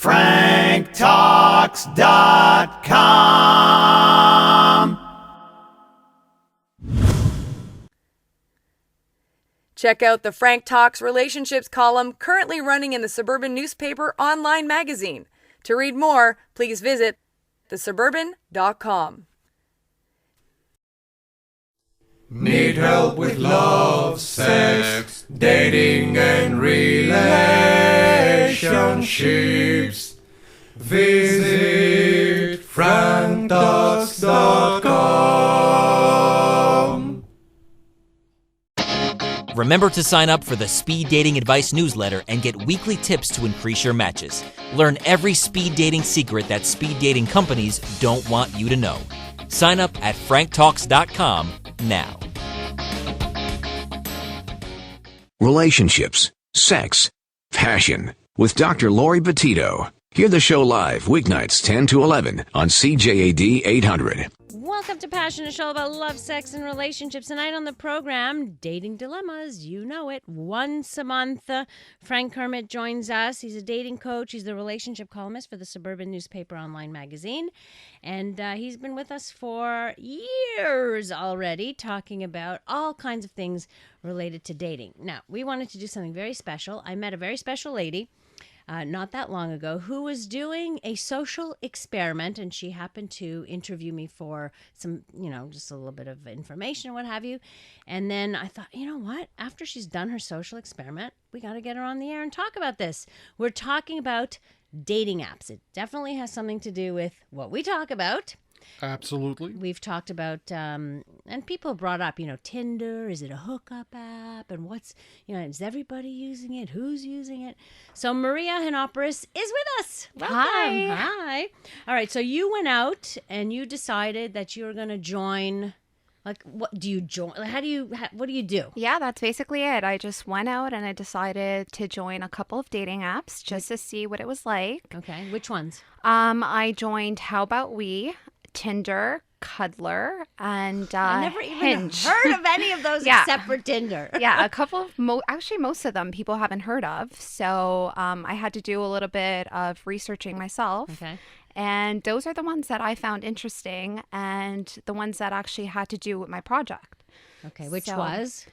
franktalks.com. Check out the Frank Talks Relationships column currently running in the Suburban Newspaper online magazine. To read more, please visit thesuburban.com. Need help with love, sex, dating, and relationships? Visit franktalks.com. Remember to sign up for the Speed Dating Advice newsletter and get weekly tips to increase your matches. Learn every speed dating secret that speed dating companies don't want you to know. Sign up at franktalks.com now. Relationships, sex, passion with Dr. Laurie Betito. Hear the show live weeknights 10 to 11 on CJAD 800. Welcome to Passion, a show about love, sex, and relationships. Tonight on the program, Dating Dilemmas. You know it. Once a month, Frank Kermit joins us. He's a dating coach. He's the relationship columnist for the Suburban Newspaper online magazine. And he's been with us for years already, talking about all kinds of things related to dating. Now, we wanted to do something very special. I met a very special lady not that long ago, who was doing a social experiment, and she happened to interview me for some, just a little bit of information or what have you. And then I thought, you know what? After she's done her social experiment, we got to get her on the air and talk about this. We're talking about dating apps. It definitely has something to do with what we talk about. Absolutely. We've talked about, and people brought up, Tinder, is it a hookup app? And what's, is everybody using it? Who's using it? So Maria Hanopoulos is with us. Welcome. Hi. All right. So you went out and you decided that you were going to join. Like, what do you join? What do you do? Yeah, that's basically it. I just went out and I decided to join a couple of dating apps just to see what it was like. Okay. Which ones? I joined How About We, Tinder, Cuddler, and I never even Hinge. heard of any of those except for Tinder. Yeah, a couple of actually most of them people haven't heard of. So I had to do a little bit of researching myself. Okay. And those are the ones that I found interesting and the ones that actually had to do with my project. Okay, which was?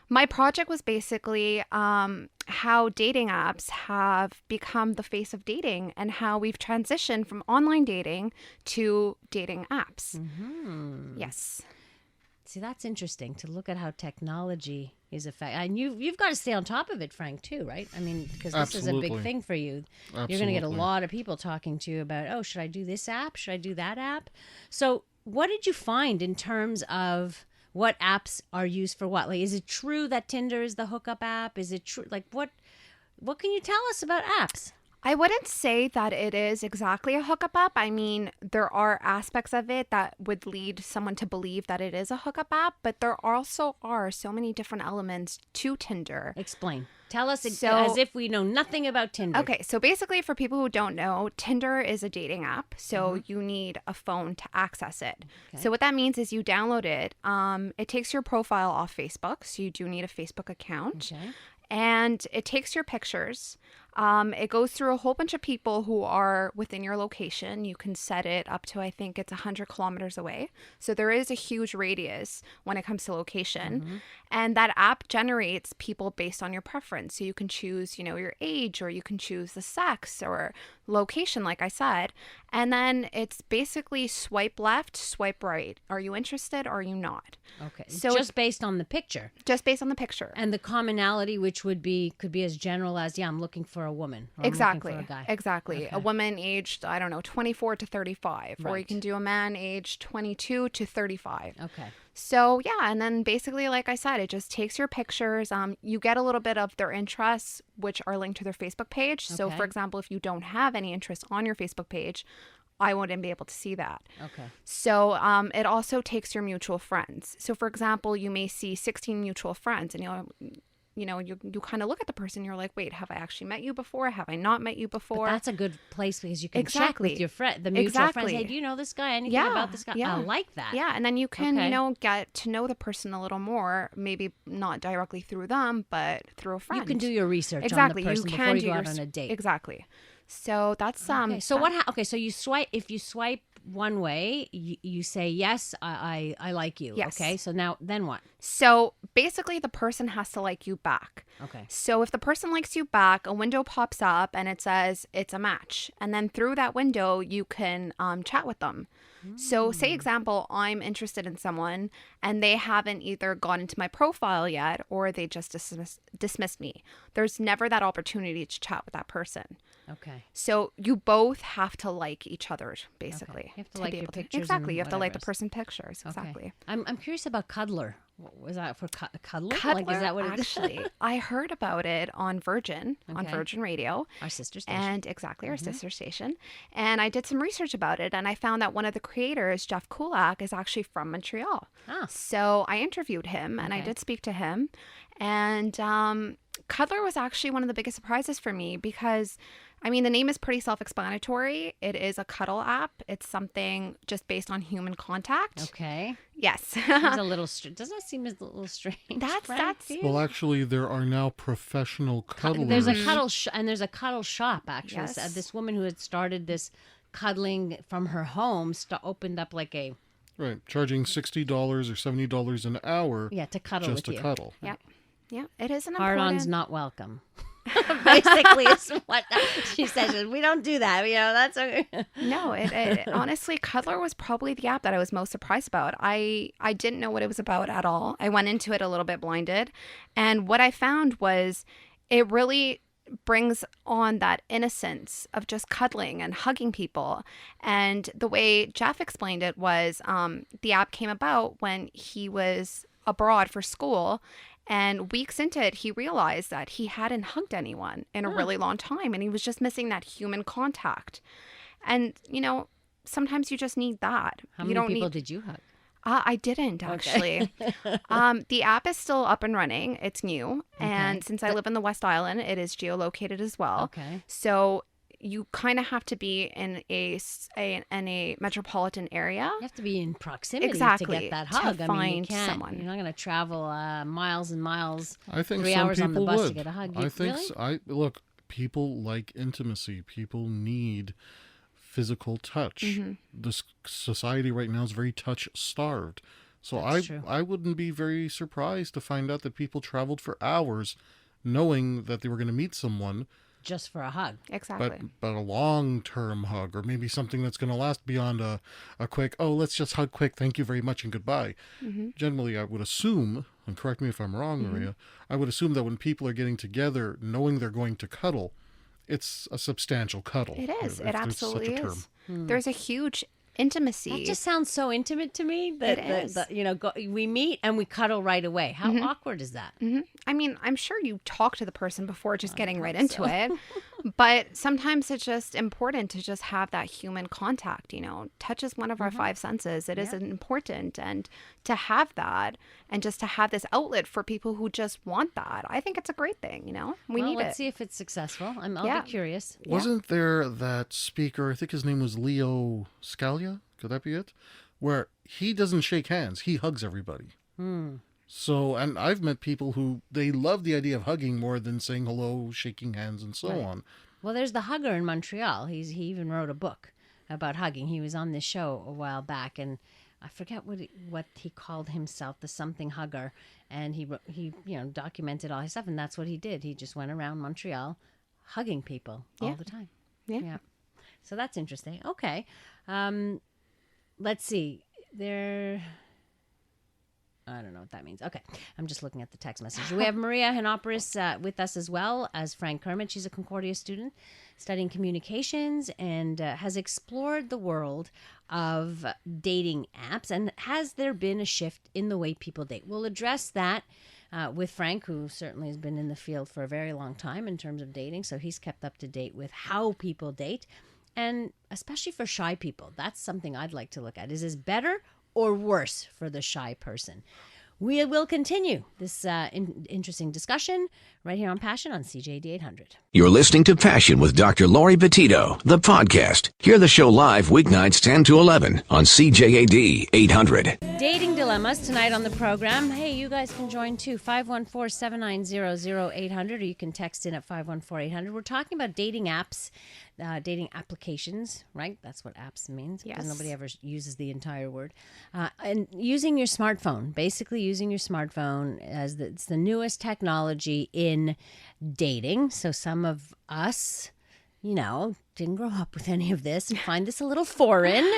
My project was basically how dating apps have become the face of dating and how we've transitioned from online dating to dating apps. Mm-hmm. Yes. See, that's interesting to look at how technology is affecting. And you've got to stay on top of it, Frank, too, right? I mean, because this is a big thing for you. Absolutely. You're going to get a lot of people talking to you about, oh, should I do this app? Should I do that app? So what did you find in terms of what apps are used for what? Like, is it true that Tinder is the hookup app? Is it true? Like, what can you tell us about apps? I wouldn't say that it is exactly a hookup app. I mean, there are aspects of it that would lead someone to believe that it is a hookup app, but there also are so many different elements to Tinder. Explain. Tell us as if we know nothing about Tinder. Okay, so basically for people who don't know, Tinder is a dating app, so you need a phone to access it. Okay. So what that means is you download it. It takes your profile off Facebook, so you do need a Facebook account. Okay. And it takes your pictures. It goes through a whole bunch of people who are within your location. You can set it up to, I think it's 100 kilometers away. So there is a huge radius when it comes to location. Mm-hmm. And that app generates people based on your preference. So you can choose, your age, or you can choose the sex or location, like I said. And then it's basically swipe left, swipe right. Are you interested or are you not? Okay. So just based on the picture. Just based on the picture. And the commonality, which could be as general as, I'm looking for a woman. Or Exactly. I'm looking for a guy. Exactly. Okay. A woman aged, 24 to 35. Right. Or you can do a man aged 22 to 35. Okay. So, yeah. And then basically, like I said, it just takes your pictures. You get a little bit of their interests, which are linked to their Facebook page. Okay. So, for example, if you don't have any interest on your Facebook page, I wouldn't be able to see that. Okay. So it also takes your mutual friends. So, for example, you may see 16 mutual friends, and you kind of look at the person, you're like, wait, have I actually met you before? Have I not met you before? But that's a good place because you can check with your the mutual friends. Hey, do you know this guy? Anything about this guy? Yeah. I like that. Yeah, and then you can, get to know the person a little more, maybe not directly through them, but through a friend. You can do your research exactly. on the person before you go out on a date. Exactly. So that's Okay. So okay. So you swipe. If you swipe one way, you say yes, I like you. Yes. Okay. So now then what? So basically, the person has to like you back. Okay. So if the person likes you back, a window pops up and it says it's a match. And then through that window, you can chat with them. So say, example, I'm interested in someone and they haven't either gone into my profile yet or they just dismissed me. There's never that opportunity to chat with that person. Okay. So you both have to like each other, basically. Okay. You have to like be your able to. pictures. Exactly. and You have to like the whatever. person pictures. Exactly. Okay. I'm curious about Cuddler. What was that for? Cuddler? Cuddler, Like, is that what it is? actually, I heard about it on Virgin, on Okay. Virgin Radio. Our sister station. And exactly, our sister station. And I did some research about it, and I found that one of the creators, Jeff Kulak, is actually from Montreal. Ah. So I interviewed him, and I Okay. did speak to him. And Cuddler was actually one of the biggest surprises for me because, I mean, the name is pretty self-explanatory. It is a cuddle app. It's something just based on human contact. Okay. Yes. Seems a little. Doesn't that seem a little strange? That's- Frank, that's- to you? Well, actually, there are now professional cuddlers. There's a cuddle and there's a cuddle shop actually. Yes. So, this woman who had started this cuddling from her home opened up like a Right, charging $60 or $70 an hour to cuddle just with to you. cuddle. Yeah. Yeah. It is an Hard-ons important... not welcome. Basically, is what she says. We don't do that. That's okay. No, it honestly, Cuddler was probably the app that I was most surprised about. I didn't know what it was about at all. I went into it a little bit blinded. And what I found was it really brings on that innocence of just cuddling and hugging people. And the way Jeff explained it was the app came about when he was abroad for school. And weeks into it, he realized that he hadn't hugged anyone in a really long time. And he was just missing that human contact. And, sometimes you just need that. How you many don't people need... did you hug? I didn't, actually. The app is still up and running. It's new. And since I live in the West Island, it is geolocated as well. Okay. So you kind of have to be in a metropolitan area. You have to be in proximity to Exactly, get that to hug. I mean, you find can't. someone. You're not going to travel miles and miles. I think 3 some hours on the people bus would. to get a hug. I think Really? look, people like intimacy. People need physical touch. Mm-hmm. This society right now is very touch starved. So That's true. I wouldn't be very surprised to find out that people traveled for hours knowing that they were going to meet someone, Just for a hug. Exactly. but a long-term hug, or maybe something that's going to last beyond a quick, oh, let's just hug quick, thank you very much and goodbye. Mm-hmm. Generally, I would assume, and correct me if I'm wrong, Maria, I would assume that when people are getting together knowing they're going to cuddle, it's a substantial cuddle. It is. if It there's absolutely such a term. is. There's a huge intimacy. That just sounds so intimate to me. That It is. we meet and we cuddle right away. How awkward is that? I mean, I'm sure you talk to the person before just getting right into it, but sometimes it's just important to just have that human contact. Touch is one of our five senses. It is important, and to have that, and just to have this outlet for people who just want that, I think it's a great thing. We need Let's it. see if it's successful. I'll Yeah. be curious. Wasn't there that speaker, I think his name was Leo Scalia, could that be it? Where he doesn't shake hands, he hugs everybody. So, and I've met people who, they love the idea of hugging more than saying hello, shaking hands, and so on. Well, there's the hugger in Montreal. He even wrote a book about hugging. He was on this show a while back, and I forget what he called himself, the something hugger, and he documented all his stuff, and that's what he did. He just went around Montreal hugging people all the time. Yeah. So that's interesting. Okay. Let's see. I don't know what that means. Okay. I'm just looking at the text message. We have Maria Hanopoulos with us as well as Frank Kermit. She's a Concordia student studying communications and has explored the world of dating apps. And has there been a shift in the way people date? We'll address that with Frank, who certainly has been in the field for a very long time in terms of dating. So he's kept up to date with how people date. And especially for shy people, that's something I'd like to look at. Is this better or worse for the shy person? we will continue this interesting discussion right here on Passion on CJAD 800. You're listening to Passion with Dr. Laurie Betito, the podcast. Hear the show live weeknights 10 to 11 on CJAD 800. Dating dilemmas tonight on the program. Hey, you guys can join too. 514-790-0800, or you can text in at 514-800. We're talking about dating apps, dating applications, right? That's what apps means. Yes. Because nobody ever uses the entire word. And using your smartphone, basically using your smartphone as it's the newest technology in dating. So some of us, didn't grow up with any of this and find this a little foreign,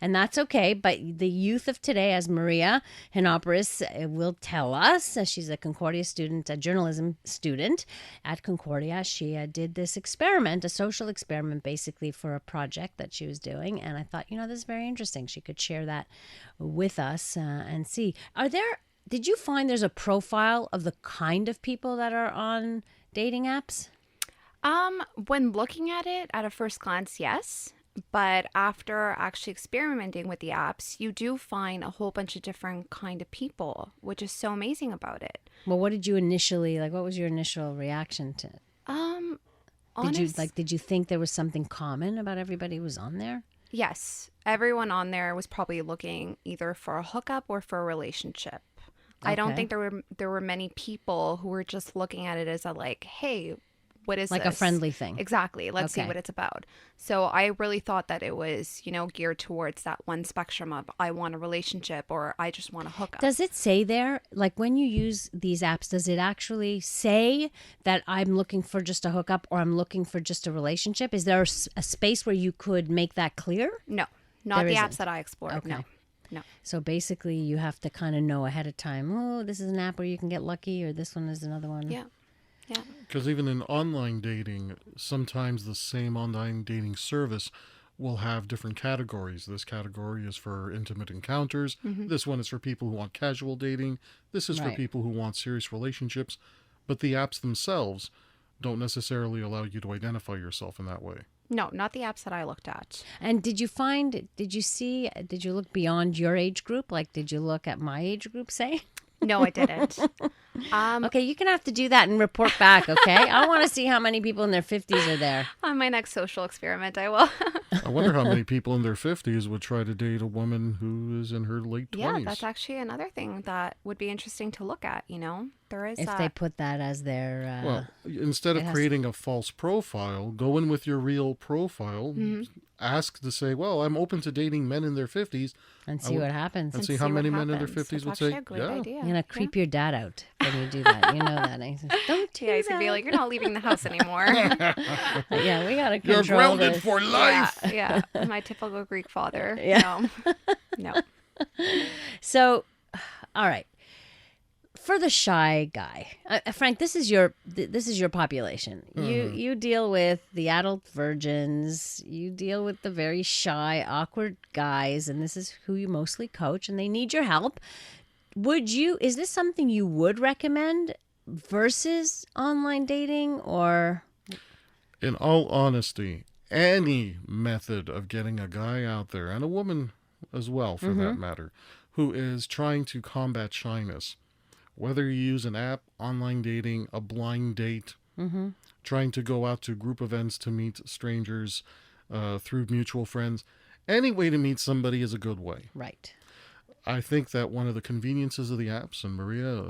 and that's okay. But the youth of today, as Maria Hinopoulos will tell us, she's a Concordia student, a journalism student at Concordia. She did this experiment, a social experiment, basically for a project that she was doing. And I thought, this is very interesting. She could share that with us and see. Did you find there's a profile of the kind of people that are on dating apps? When looking at it at a first glance, yes. But after actually experimenting with the apps, you do find a whole bunch of different kind of people, which is so amazing about it. Well, what did you initially, what was your initial reaction to it? Did you think there was something common about everybody who was on there? Yes. Everyone on there was probably looking either for a hookup or for a relationship. Okay. I don't think there were many people who were just looking at it as hey, what is like this? A friendly thing. Exactly. Let's see what it's about. So I really thought that it was, geared towards that one spectrum of I want a relationship or I just want to hook up. Does it say there, when you use these apps, does it actually say that I'm looking for just a hookup or I'm looking for just a relationship? Is there a space where you could make that clear? No, not there the isn't. apps that I explored. Okay. No. So basically you have to kind of know ahead of time, this is an app where you can get lucky or this one is another one. Yeah. Yeah. Because even in online dating, sometimes the same online dating service will have different categories. This category is for intimate encounters. Mm-hmm. This one is for people who want casual dating. This is for people who want serious relationships. But the apps themselves don't necessarily allow you to identify yourself in that way. No, not the apps that I looked at. And did you look beyond your age group? Did you look at my age group, say? No, I didn't. Okay, you're going to have to do that and report back, okay? I want to see how many people in their 50s are there. On my next social experiment, I will. I wonder how many people in their 50s would try to date a woman who is in her late 20s. Yeah, that's actually another thing that would be interesting to look at, There is if they put that as their... well, instead of creating a false profile, go in with your real profile, ask to say, well, I'm open to dating men in their 50s. And see what happens. And see how many men in their 50s would say, a good idea. You're going to creep your dad out when you do that. You know that. He says, don't do that. He's going to be like, you're not leaving the house anymore. Yeah, we got to control You're grounded this. for life. Yeah, my typical Greek father. Yeah. No. So, all right. For the shy guy, Frank, this is your population. Mm-hmm. You deal with the adult virgins. You deal with the very shy, awkward guys, and this is who you mostly coach, and they need your help. Is this something you would recommend versus online dating, or? In all honesty, any method of getting a guy out there, and a woman as well, for that matter, who is trying to combat shyness. Whether you use an app, online dating, a blind date, trying to go out to group events to meet strangers through mutual friends, any way to meet somebody is a good way. Right. I think that one of the conveniences of the apps, and Maria,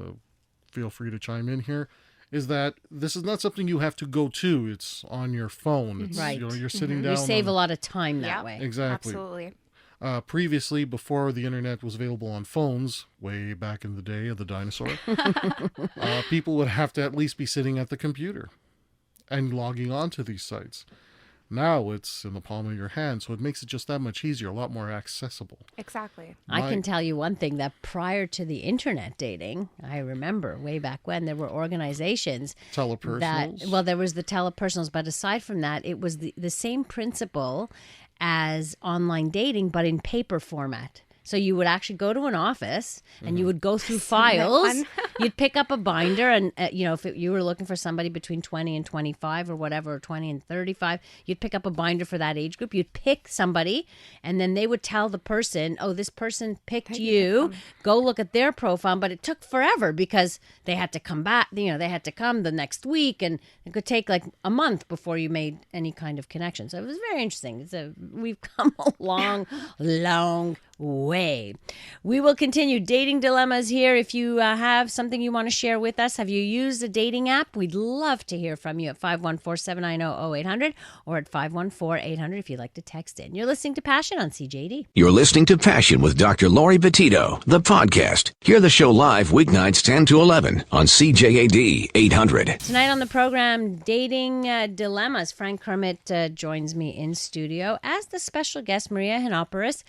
feel free to chime in here, is that this is not something you have to go to. It's on your phone. It's, right. You're sitting down. You save a lot of time that way. Exactly. Absolutely. Previously, before the internet was available on phones, way back in the day of the dinosaur, people would have to at least be sitting at the computer and logging on to these sites. Now it's in the palm of your hand, so it makes it just that much easier, a lot more accessible. Exactly. I can tell you one thing, that prior to the internet dating, I remember way back when there were organizations. Telepersonals? There was the telepersonals, but aside from that, it was the same principle as online dating, but in paper format. So you would actually go to an office and you would go through files. You'd pick up a binder and, if you were looking for somebody between 20 and 25 or whatever, or 20 and 35, you'd pick up a binder for that age group. You'd pick somebody and then they would tell the person, oh, this person picked you. Go look at their profile. But it took forever because they had to come back. They had to come the next week, and it could take like a month before you made any kind of connection. So it was very interesting. We've come a long, long way. We will continue dating dilemmas here. If you have something you want to share with us, have you used a dating app? We'd love to hear from you at 514-790-0800 or at 514-800 if you'd like to text in. You're listening to Passion on CJAD. You're listening to Passion with Dr. Laurie Betito, the podcast. Hear the show live weeknights 10 to 11 on CJAD 800. Tonight on the program, Dating Dilemmas. Frank Kermit joins me in studio as the special guest, Maria Hinopoulos.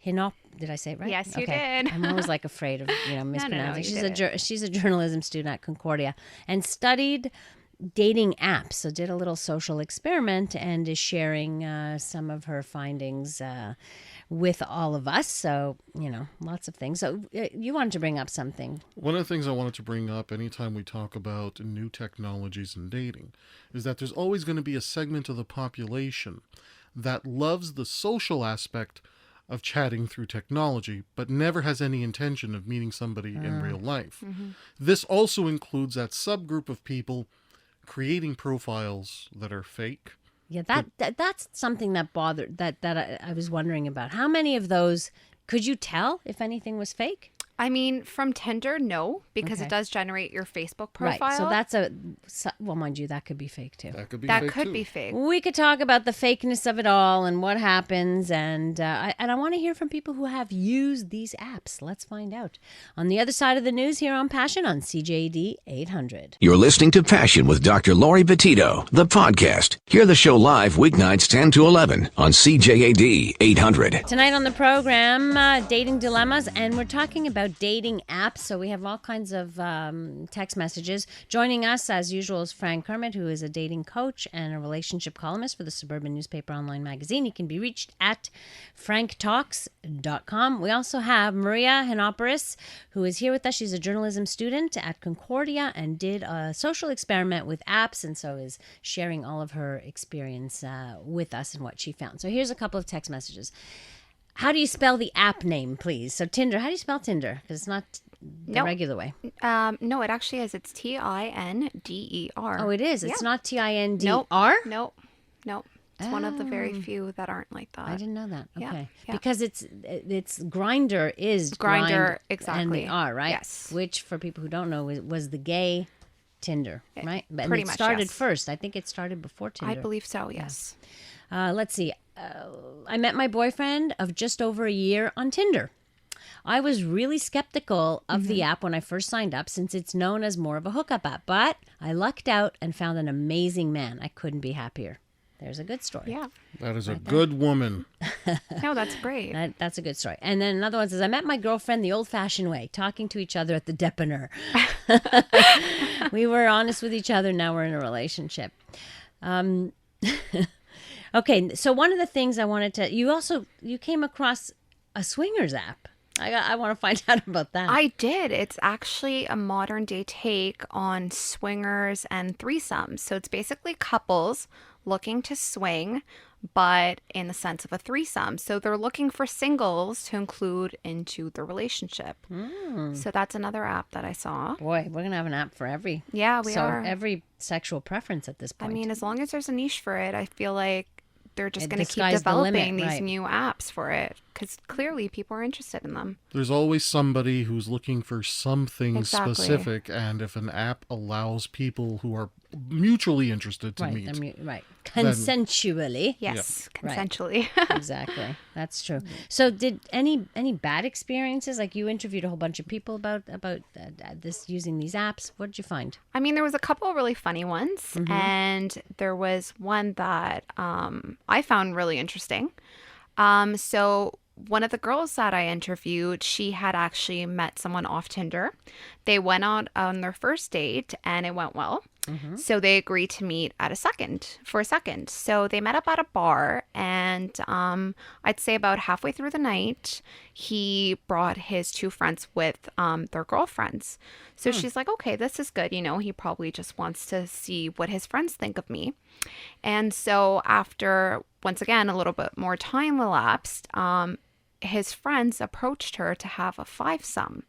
Did I say it right? Yes, you did. I'm always like afraid of mispronouncing. No, She's a journalism student at Concordia and studied dating apps. So did a little social experiment and is sharing some of her findings with all of us. So, lots of things. So you wanted to bring up something. One of the things I wanted to bring up anytime we talk about new technologies in dating is that there's always going to be a segment of the population that loves the social aspect of chatting through technology, but never has any intention of meeting somebody in real life. Mm-hmm. This also includes that subgroup of people creating profiles that are fake. Yeah, that's something that bothered, that I was wondering about. How many of those could you tell if anything was fake? I mean, from Tinder, no, because it does generate your Facebook profile. Right, so that's well, mind you, that could be fake too. That could be that fake could too. be fake. We could talk about the fakeness of it all and what happens, and I want to hear from people who have used these apps. Let's find out. On the other side of the news here on Passion on CJAD 800. You're listening to Passion with Dr. Laurie Betito, the podcast. Hear the show live weeknights 10 to 11 on CJAD 800. Tonight on the program, Dating Dilemmas, and we're talking about dating apps. So we have all kinds of text messages. Joining us, as usual, is Frank Kermit, who is a dating coach and a relationship columnist for the Suburban Newspaper Online Magazine. He can be reached at franktalks.com. We also have Maria Hinopoulos, who is here with us. She's a journalism student at Concordia and did a social experiment with apps, and so is sharing all of her experience with us and what she found. So here's a couple of text messages. How do you spell the app name, please? So Tinder, how do you spell Tinder? Because it's not the regular way. No, it actually is. It's Tinder. Oh, it is? It's not Tinder? Nope. It's one of the very few that aren't like that. I didn't know that. Okay. Yeah. Because it's Grindr is Grindr, exactly. And the R, right? Yes. Which, for people who don't know, was the gay Tinder, right? And pretty it much, started yes. first. I think it started before Tinder. I believe so, yes. Let's see. I met my boyfriend of just over a year on Tinder. I was really skeptical of the app when I first signed up, since it's known as more of a hookup app. But I lucked out and found an amazing man. I couldn't be happier. There's a good story. Yeah. That is a good woman. No, that's great. That's a good story. And then another one says, I met my girlfriend the old-fashioned way, talking to each other at the dépanneur. We were honest with each other. Now we're in a relationship. Okay, so one of the things I wanted to... You came across a swingers app. I want to find out about that. I did. It's actually a modern day take on swingers and threesomes. So it's basically couples looking to swing, but in the sense of a threesome. So they're looking for singles to include into the relationship. So that's another app that I saw. Boy, we're going to have an app for every... Yeah, we are. Every sexual preference at this point. I mean, as long as there's a niche for it, I feel like they're just going to keep sky's the developing limit, these right. new apps for it, because clearly people are interested in them. There's always somebody who's looking for something Exactly. specific, and if an app allows people who are mutually interested to meet, Right. Consensually. Yes, Right. consensually. Exactly. That's true. So did any bad experiences? Like, you interviewed a whole bunch of people about this, using these apps. What did you find? I mean, there was a couple of really funny ones, and there was one that I found really interesting. So one of the girls that I interviewed, she had actually met someone off Tinder. They went out on their first date, and it went well. So they agreed to meet for a second. So they met up at a bar, and I'd say about halfway through the night, he brought his 2 friends with their girlfriends. So she's like, okay, this is good. He probably just wants to see what his friends think of me. And so after, once again, a little bit more time elapsed, his friends approached her to have a 5-some.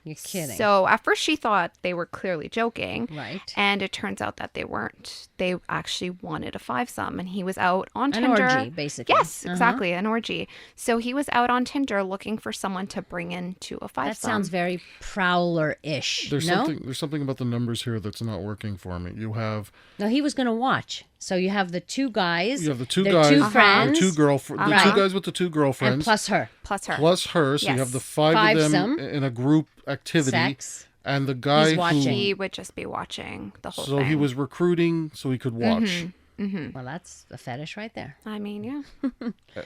You're kidding. So at first she thought they were clearly joking. Right. And it turns out that they weren't. They actually wanted a 5-some, and he was out on An Tinder. orgy, basically. Yes, exactly, an orgy. So he was out on Tinder looking for someone to bring into a 5-some. That sounds very Prowler-ish. There's no? something about the numbers here that's not working for me. You have No, he was going to watch. So you have the 2 guys. the two the guys, 2 friends, the 2 girlfriends, the 2 guys with the 2 girlfriends, and plus her. Plus her. plus her. So you Yes. have the 5 of them 5-some. in a group activity, Sex. and the guy He's watching. He would just be watching the whole so thing. he was recruiting so he could watch. Well, that's a fetish right there. I mean, yeah.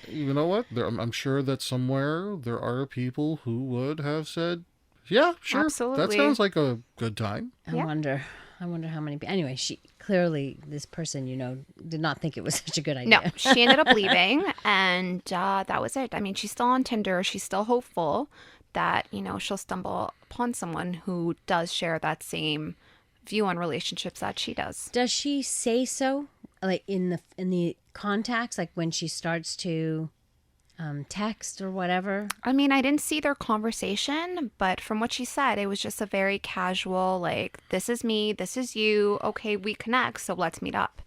You know what? I'm sure that somewhere there are people who would have said, "Yeah, sure, that Absolutely. sounds like a good time." I wonder how many. Anyway, this person, did not think it was such a good idea. No, she ended up leaving, and that was it. I mean, she's still on Tinder. She's still hopeful that, she'll stumble upon someone who does share that same view on relationships that she does. Does she say so? Like in the contacts, like when she starts to text or whatever? I mean, I didn't see their conversation, but from what she said, it was just a very casual, like, this is me, this is you, okay, we connect, so let's meet up.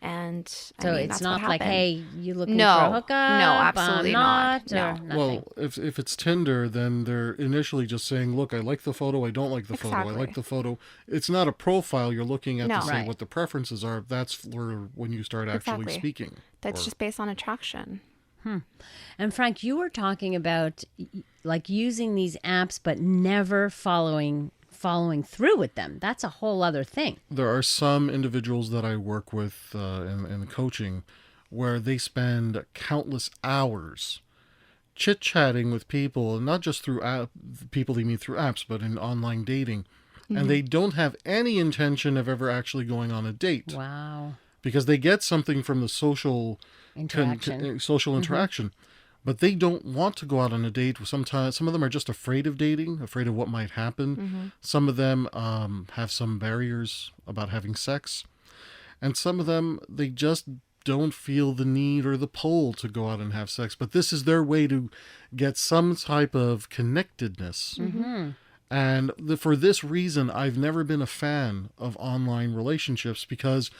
And I So mean, it's that's not what like, happened. hey, you looking No. for a hookup? No, absolutely not. Or No. nothing. Well, if it's Tinder, then they're initially just saying, "Look, I like the photo. I don't like the photo. I Exactly. like the photo." It's not a profile you're looking at No. to say Right. what the preferences are. That's for when you start actually Exactly. speaking. That's Or- just based on attraction. And Frank, you were talking about like using these apps, but never following through with them. That's a whole other thing. There are some individuals that I work with in coaching where they spend countless hours chit-chatting with people, and not just through people they meet through apps, but in online dating. And they don't have any intention of ever actually going on a date Wow. because they get something from the social Interaction. social interaction. But they don't want to go out on a date. Sometimes some of them are just afraid of dating, afraid of what might happen. Some of them have some barriers about having sex. And some of them, they just don't feel the need or the pull to go out and have sex. But this is their way to get some type of connectedness. And for this reason, I've never been a fan of online relationships because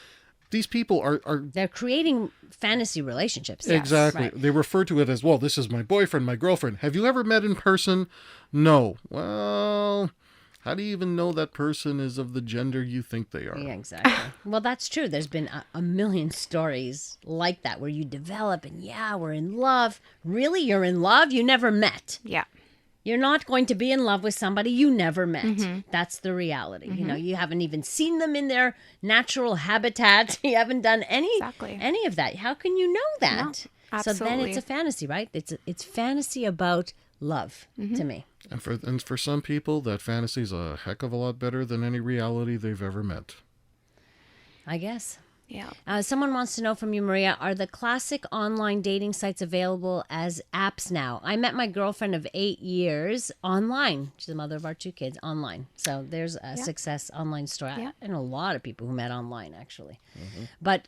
these people are They're creating fantasy relationships. exactly. Right. They refer to it as, well, this is my boyfriend, my girlfriend. Have you ever met in person? No. Well, how do you even know that person is of the gender you think they are? Yeah, exactly. Well, that's true. There's been a million stories like that where you develop and we're in love. Really? You're in love? You never met. Yeah. You're not going to be in love with somebody you never met. That's the reality. You haven't even seen them in their natural habitat. You haven't done any of that. How can you know that? No, So then absolutely. it's a fantasy, right? It's fantasy about love to me. And for some people, that fantasy is a heck of a lot better than any reality they've ever met. I guess. Yeah. Someone wants to know from you, Maria, are the classic online dating sites available as apps now? I met my girlfriend of 8 years online. She's the mother of our 2 kids online. So there's a success online story. Yeah. I know a lot of people who met online, actually. But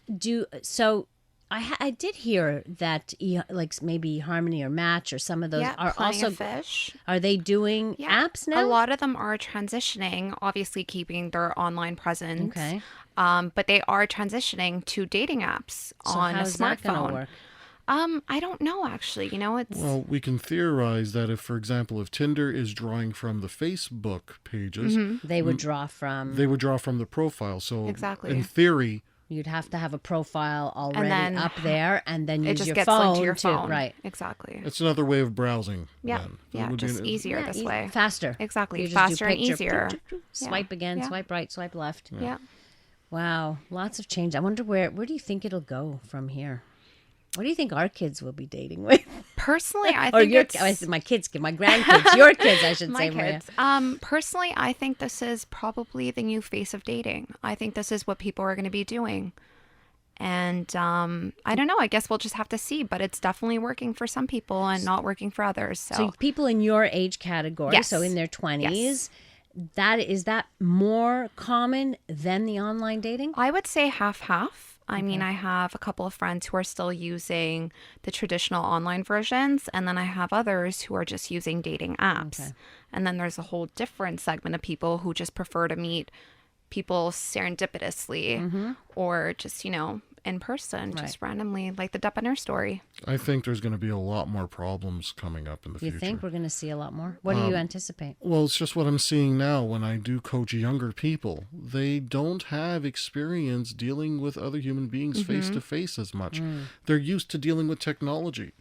I did hear that like maybe Harmony or Match or some of those Yeah, are Plenty also of Fish. Are they doing apps now? A lot of them are transitioning, obviously keeping their online presence. Okay. But they are transitioning to dating apps So on a how's that gonna smartphone. work? I don't know actually. It's Well, we can theorize that if, for example, if Tinder is drawing from the Facebook pages, They would draw from. they would draw from the profile. So Exactly. in theory, You'd have to have a profile already then up there, and then it use just your gets phone linked to your phone. Right. Exactly. it's another way of browsing. Yeah. then. It Yeah. would be Just an- easier this way. Faster. Exactly. You just do Faster and picture, easier. Swipe again, Yeah. swipe right, swipe left. Yeah. Wow, lots of change. I wonder where do you think it'll go from here? What do you think our kids will be dating with? Personally, I Or think your, it's I said my kids, my grandkids, your kids, I should my say, Maria. kids. Personally, I think this is probably the new face of dating. I think this is what people are going to be doing. And I don't know. I guess we'll just have to see. But it's definitely working for some people and not working for others. So people in your age category, Yes. so in their 20s, Yes. is that more common than the online dating? I would say half-half. I mean, I have a couple of friends who are still using the traditional online versions, and then I have others who are just using dating apps. Okay. And then there's a whole different segment of people who just prefer to meet people serendipitously or just, in person, just randomly, like the Deppener story. I think there's going to be a lot more problems coming up in the You future. think we're going to see a lot more? What do you anticipate? Well, it's just what I'm seeing now when I do coach younger people. They don't have experience dealing with other human beings face to face as much. They're used to dealing with technology.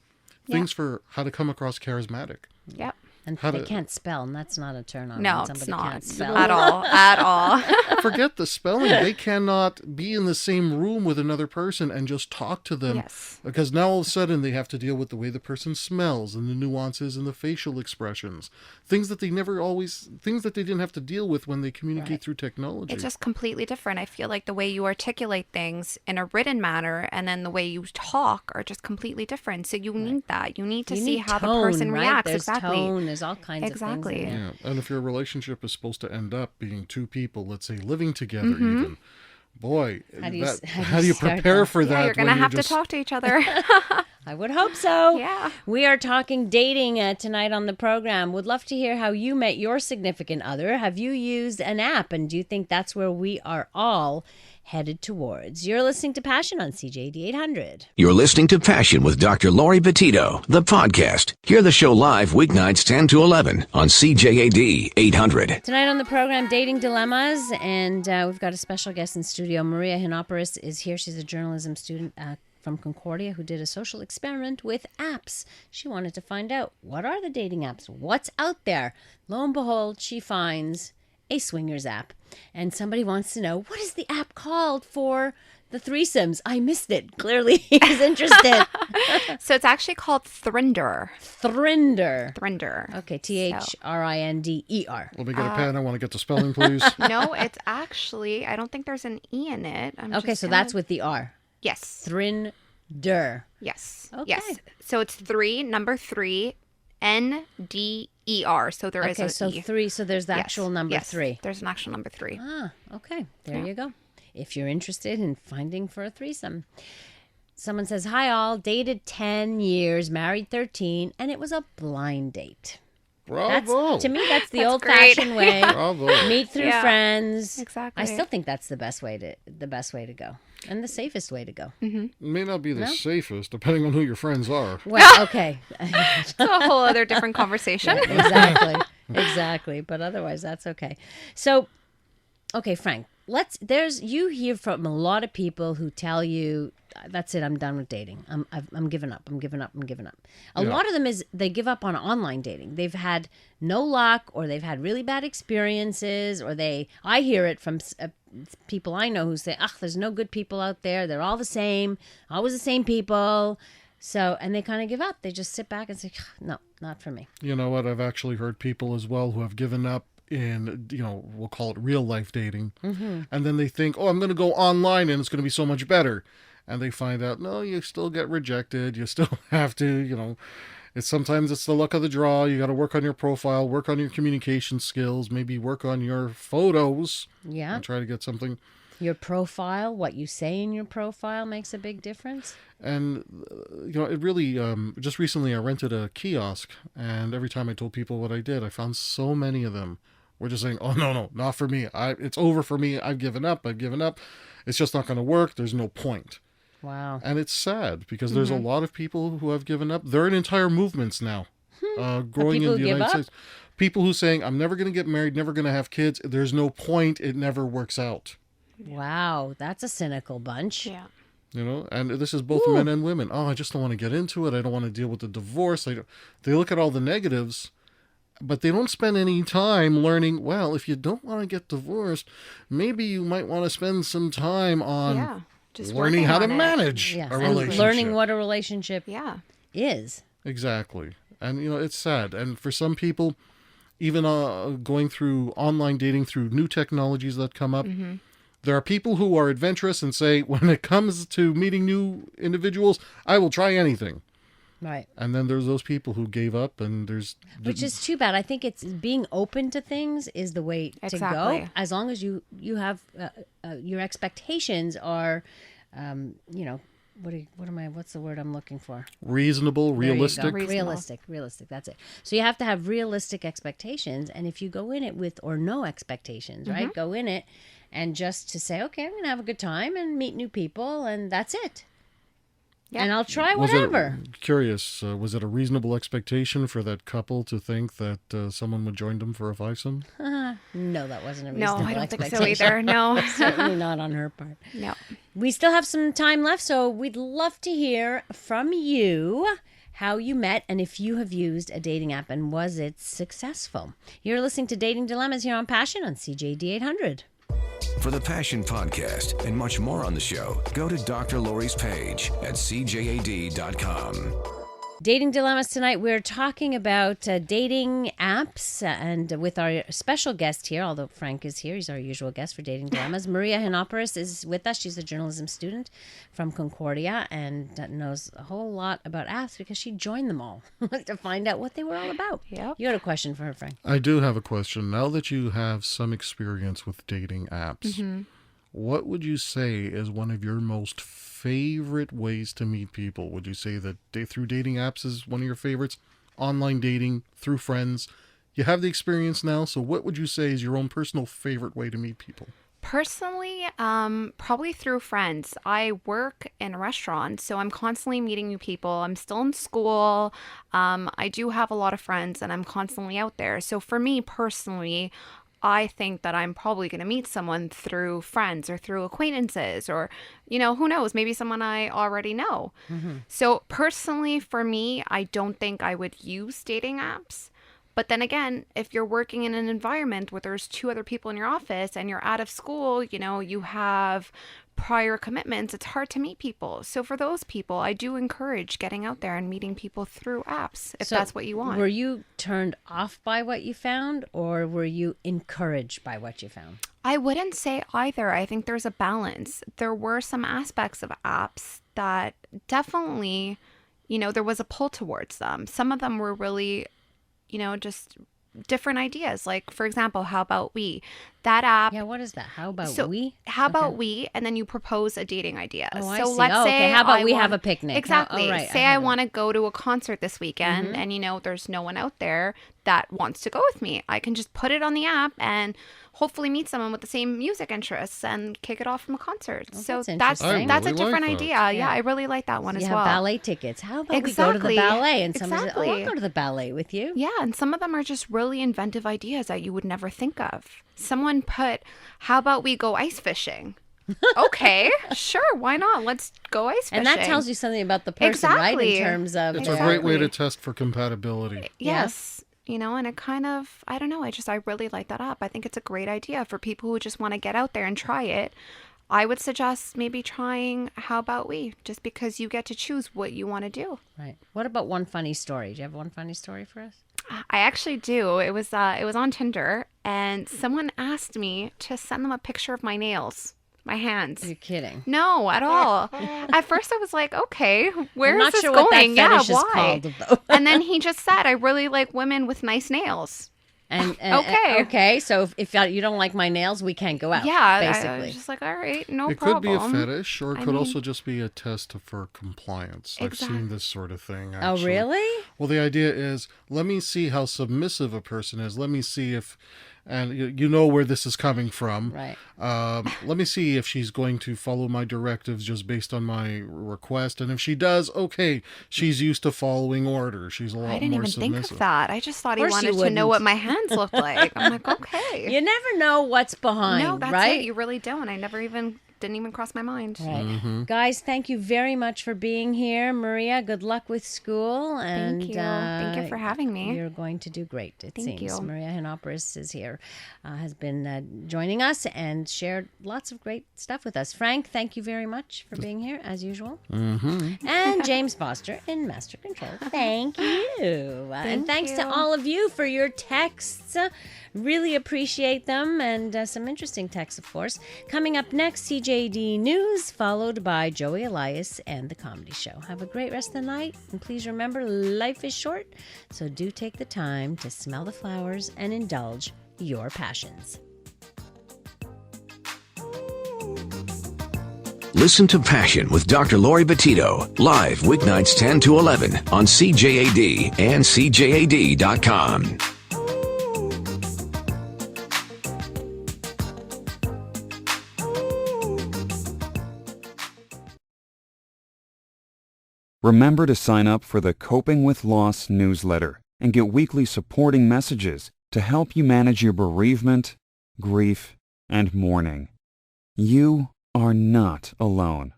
Things for how to come across charismatic. Yep. And How they to- can't spell, and that's not a turn on. No, when it's somebody not can't spell. at all. At all. Forget the spelling. They cannot be in the same room with another person and just talk to them. Yes. Because now all of a sudden they have to deal with the way the person smells and the nuances and the facial expressions. Things that they didn't have to deal with when they communicate through technology. It's just completely different. I feel like the way you articulate things in a written manner and then the way you talk are just completely different. So you need that. You need to You see need how tone, the person right? reacts. There's Exactly. tone. There's all kinds of things. Exactly. in there. Yeah, and if your relationship is supposed to end up being two people, let's say living together even, boy, How do you how do you start prepare that? for that? Yeah, you're going to when have just- to talk to each other. I would hope so. Yeah. We are talking dating tonight on the program. Would love to hear how you met your significant other. Have you used an app? And do you think that's where we are all headed towards? You're listening to Passion on CJAD 800. You're listening to Passion with Dr. Laurie Betito, the podcast. Hear the show live weeknights 10 to 11 on CJAD 800. Tonight on the program, Dating Dilemmas, and we've got a special guest in studio. Maria Hinoporis is here. She's a journalism student from Concordia who did a social experiment with apps. She wanted to find out, what are the dating apps? What's out there? Lo and behold, she finds a swingers app. And somebody wants to know, what is the app called for the threesomes? I missed it. Clearly, he's interested. So it's actually called Thrinder. Thrinder. Okay, Thrinder. Let me get a pen. I want to get the spelling, please. No, it's actually, I don't think there's an E in it. Okay, so that's with the R. Yes. Thrinder. Yes. Okay. Yes. So it's number 3, NDER. So there is Okay, a so E. 3. So there's the Yes, actual number yes, 3. There's an actual number 3. Ah, okay. There you go. If you're interested in finding for a threesome. Someone says, hi all, dated 10 years, married 13, and it was a blind date. Bravo. To me, that's the That's old-fashioned way. Bravo. Meet through Yeah, friends. exactly. I still think that's the best way to go, and the safest way to go. It may not be the safest, depending on who your friends are. Well, okay, It's a whole other different conversation. exactly. But otherwise, that's okay. So, okay, Frank. You hear from a lot of people who tell you, that's it, I'm done with dating. I'm giving up. A lot of them they give up on online dating. They've had no luck, or they've had really bad experiences, or I hear it from people I know who say, there's no good people out there. They're all the same, always the same people. So, and they kind of give up. They just sit back and say, no, not for me. You know what? I've actually heard people as well who have given up in, we'll call it real life dating. And then they think, I'm going to go online and it's going to be so much better. And they find out, no, you still get rejected. You still have to, sometimes it's the luck of the draw. You got to work on your profile, work on your communication skills, maybe work on your photos. Yeah. And try to get something. Your profile, what you say in your profile makes a big difference. And, it really, just recently I rented a kiosk, and every time I told people what I did, I found so many of them were just saying, oh, no, not for me. It's over for me. I've given up. It's just not going to work. There's no point. Wow. And it's sad because there's a lot of people who have given up. There are entire movements now growing in the United States. People who saying, I'm never going to get married, never going to have kids. There's no point. It never works out. Wow. That's a cynical bunch. Yeah. And this is both men and women. Oh, I just don't want to get into it. I don't want to deal with the divorce. They look at all the negatives, but they don't spend any time learning, well, if you don't want to get divorced, maybe you might want to spend some time on Just learning working how to on it. manage Yes. a And relationship. learning what a relationship Yeah. is. Exactly. And, it's sad. And for some people, even going through online dating through new technologies that come up, there are people who are adventurous and say, when it comes to meeting new individuals, I will try anything. Right. And then there's those people who gave up, and Which is too bad. I think it's being open to things is the way to go. As long as you have your expectations are, what's the word I'm looking for? Reasonable, realistic. Realistic. That's it. So you have to have realistic expectations. And if you go in it with, or no expectations, right? Go in it and just to say, okay, I'm going to have a good time and meet new people, and that's it. Yep. And I'll try whatever. Was it a reasonable expectation for that couple to think that someone would join them for a fivesome? No, that wasn't a reasonable expectation. No, I don't think so either. No. Certainly not on her part. No. We still have some time left, so we'd love to hear from you how you met and if you have used a dating app and was it successful. You're listening to Dating Dilemmas here on Passion on CJAD 800. For the Passion Podcast and much more on the show, go to Dr. Laurie's page at CJAD.com. Dating Dilemmas tonight, we're talking about dating apps and with our special guest here, although Frank is here, he's our usual guest for Dating Dilemmas. Maria Hinopoulos is with us. She's a journalism student from Concordia and knows a whole lot about apps because she joined them all to find out what they were all about. Yep. You had a question for her, Frank. I do have a question. Now that you have some experience with dating apps, what would you say is one of your most favorite ways to meet people? Would you say that through dating apps is one of your favorites? Online dating, through friends? You have the experience now, so what would you say is your own personal favorite way to meet people? Personally, probably through friends. I work in a restaurant, so I'm constantly meeting new people. I'm still in school. I do have a lot of friends, and I'm constantly out there. So for me personally, I think that I'm probably going to meet someone through friends or through acquaintances or, who knows, maybe someone I already know. So personally, for me, I don't think I would use dating apps. But then again, if you're working in an environment where there's 2 other people in your office and you're out of school, you have prior commitments, it's hard to meet people. So for those people, I do encourage getting out there and meeting people through apps, if that's what you want. Were you turned off by what you found or were you encouraged by what you found? I wouldn't say either. I think there's a balance. There were some aspects of apps that definitely, there was a pull towards them. Some of them were really, just different ideas. Like, for example, How About We? That app. Yeah, what is that? How About We? How About We? And then you propose a dating idea. Oh, so let's say, how about we have a picnic? Exactly. Right. Say I want to go to a concert this weekend and, there's no one out there that wants to go with me. I can just put it on the app and hopefully meet someone with the same music interests and kick it off from a concert. Oh, so that's a different idea. Yeah, I really like that one as well. You have ballet tickets. How about we go to the ballet? And someone says, I'll go to the ballet with you. Yeah, and some of them are just really inventive ideas that you would never think of. Someone put, how about we go ice fishing? Okay, sure, why not? Let's go ice fishing. And that tells you something about the person, right? In terms of... It's a great way to test for compatibility. Yes. And it kind of, I don't know, I really like that up. I think it's a great idea for people who just want to get out there and try it. I would suggest maybe trying How About We, just because you get to choose what you want to do. Right. What about one funny story? Do you have one funny story for us? I actually do. It was on Tinder, and someone asked me to send them a picture of my nails. My hands. You're kidding. No, at all. At first I was like, okay, where is this sure going? What that fetish why? Is called, though. And then he just said, I really like women with nice nails. And okay. So if you don't like my nails, we can't go out. Yeah, basically. I was just like, all right, no it problem. It could be a fetish, or it could also just be a test for compliance. Exactly. I've seen this sort of thing. Actually. Oh, really? Well, the idea is, let me see how submissive a person is. Let me see if, and you know where this is coming from. Right. Let me see if she's going to follow my directives just based on my request. And if she does, okay, she's used to following orders. She's a lot more submissive. I didn't even think of that. I just thought he wanted to know what my hands looked like. I'm like, okay. You never know what's behind, no, that's right? it. You really don't. I never even... didn't even cross my mind. Right. Guys, thank you very much for being here. Maria, good luck with school. And thank you. Thank you for having me. You're going to do great, it seems. Thank you. Maria Hinopoulos is here, has been joining us and shared lots of great stuff with us. Frank, thank you very much for being here, as usual. And and James Foster in Master Control. Thank you. And thanks to all of you for your texts. Really appreciate them, and some interesting texts, of course. Coming up next, CJAD News, followed by Joey Elias and The Comedy Show. Have a great rest of the night, and please remember, life is short, so do take the time to smell the flowers and indulge your passions. Listen to Passion with Dr. Laurie Betito, live weeknights 10 to 11 on CJAD and CJAD.com. Remember to sign up for the Coping with Loss newsletter and get weekly supporting messages to help you manage your bereavement, grief, and mourning. You are not alone.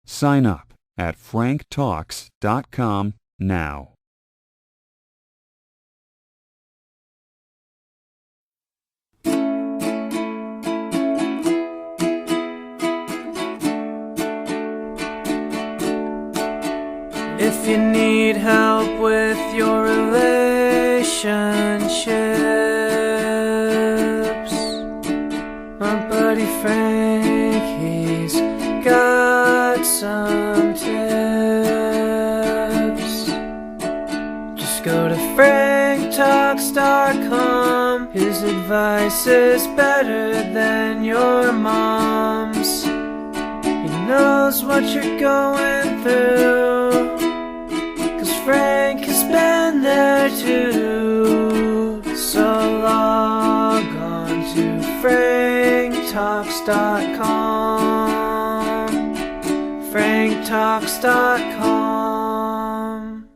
Sign up at franktalks.com now. If you need help with your relationships, my buddy Frank, he's got some tips. Just go to franktalks.com. His advice is better than your mom's. He knows what you're going through, Frank has been there too. So log on to franktalks.com. franktalks.com.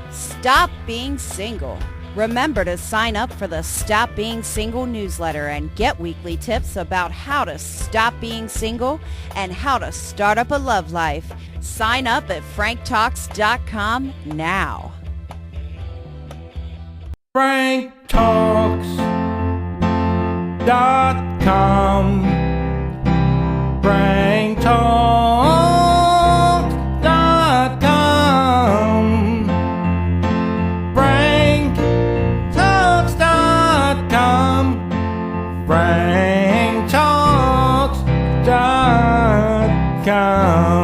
Stop being single. Remember to sign up for the Stop Being Single newsletter and get weekly tips about how to stop being single and how to start up a love life. Sign up at franktalks.com now. franktalks.com. franktalks.com. franktalks.com.